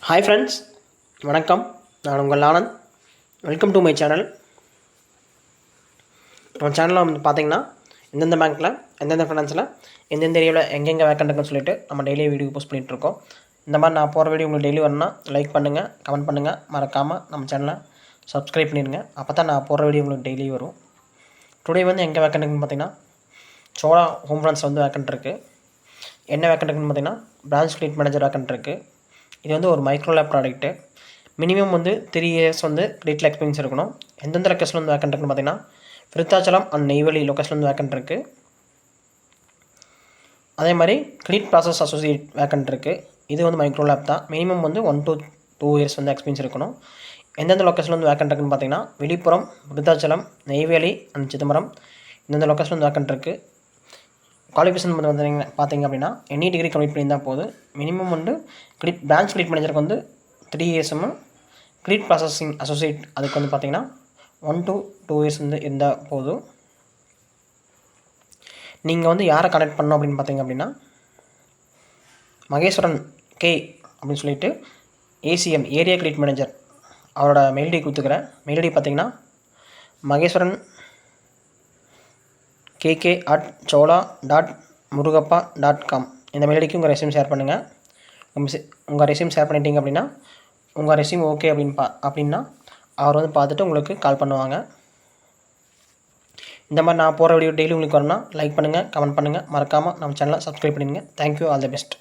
Hi friends, வணக்கம். நான் உங்கள் Anand. Welcome to my channel. நம்ம சேனலில் வந்து பார்த்திங்கன்னா எந்தெந்த பேங்க்கில் எந்தெந்த ஃபினான்ஸில் எந்தெந்த ஏரியாவில் எங்கெங்கே வேக்கண்ட் இருக்குன்னு சொல்லிட்டு நம்ம டெய்லி வீடியோ போஸ்ட் பண்ணிகிட்ருக்கோம். இந்த மாதிரி நான் போகிற வீடியோ உங்களுக்கு டெய்லி வரணும்னா லைக் பண்ணுங்கள், கமெண்ட் பண்ணுங்கள், மறக்காமல் நம்ம சேனலை சப்ஸ்கிரைப் பண்ணிடுங்க. அப்போ தான் நான் போகிற வீடியோ உங்களுக்கு டெய்லி வரும். டுடே வந்து எங்கே வேக்கண்ட் இருக்குன்னு பார்த்திங்கன்னா சோழா ஹோம் ஃபினான்ஸ் வந்து வேக்கண்ட் இருக்குது. என்ன வேக்கண்ட் இருக்குன்னு பார்த்திங்கன்னா பிரான்ச் கிரெடிட் மேனேஜர் வேக்கண்ட் இருக்குது. இது வந்து ஒரு மைக்ரோ லேப் ப்ராடக்ட்டு. மினிமம் வந்து 3 இயர்ஸ் வந்து கிரெடிட் எக்ஸ்பீரியன்ஸ் இருக்கணும். எந்தெந்த லொக்கேஷனில் வந்து வேக்கண்ட் இருக்குன்னு பார்த்தீங்கன்னா விருத்தாச்சலம் அண்ட் நெய்வேலி லொக்கேஷனில் வந்து வேக்கண்ட் இருக்குது. அதே மாதிரி கிரெடிட் ப்ராசஸ் அசோசியேட் வேக்கண்ட் இருக்குது. இது வந்து மைக்ரோ லேப் தான். மினிமம் வந்து 1 to 2 இயர்ஸ் வந்து எக்ஸ்பீரியன்ஸ் இருக்கணும். எந்தெந்த லொக்கேஷனில் வந்து வேக்கண்ட் இருக்குன்னு பார்த்தீங்கன்னா விழுப்புரம், விருத்தாச்சலம், நெய்வேலி அண்ட் சிதம்பரம் இந்தந்த லொக்கேஷனில் வந்து வேக்கண்ட் இருக்குது. குவாலிஃபிகேஷன் வந்து பார்த்தீங்க அப்படின்னா எனி டிகிரி கம்ப்ளீட் பண்ணியிருந்தால் போதும். மினிமம் வந்து பிரான்ச் கிரெடிட் மேனேஜருக்கு வந்து 3 இயர்ஸும், கிரெடிட் ப்ராசஸிங் அசோசியேட் அதுக்கு வந்து பார்த்திங்கன்னா 1 to 2 இயர்ஸ் வந்து இருந்தால் போதும். நீங்கள் வந்து யாரை கனெக்ட் பண்ணணும் அப்படின்னு பார்த்தீங்க அப்படின்னா மகேஸ்வரன் கே அப்படின்னு சொல்லிட்டு ஏசிஎம் ஏரியா கிரெடிட் மேனேஜர் அவரோட மெயில் ஐடி கொடுத்துக்கிறேன். மெயில் ஐடி பார்த்திங்கன்னா மகேஸ்வரன் kk@chola.murugappa.com இந்த மெயில் ஐடிக்கு உங்கள் ரெஸ்யூம் ஷேர் பண்ணுங்கள். உங்கள் ரெஸ்யூம் ஷேர் பண்ணிட்டீங்க அப்படின்னா உங்கள் ரெஸ்யூம் ஓகே அப்படின்னா அவர் வந்து பார்த்துட்டு உங்களுக்கு கால் பண்ணுவாங்க. இந்த மாதிரி நான் போகிற வீடியோ டெய்லி உங்களுக்கு வரணும்னா லைக் பண்ணுங்கள், கமெண்ட் பண்ணுங்கள், மறக்காமல் நம்ம சேனலை சப்ஸ்கிரைப் பண்ணிடுங்க. Thank you, all the best.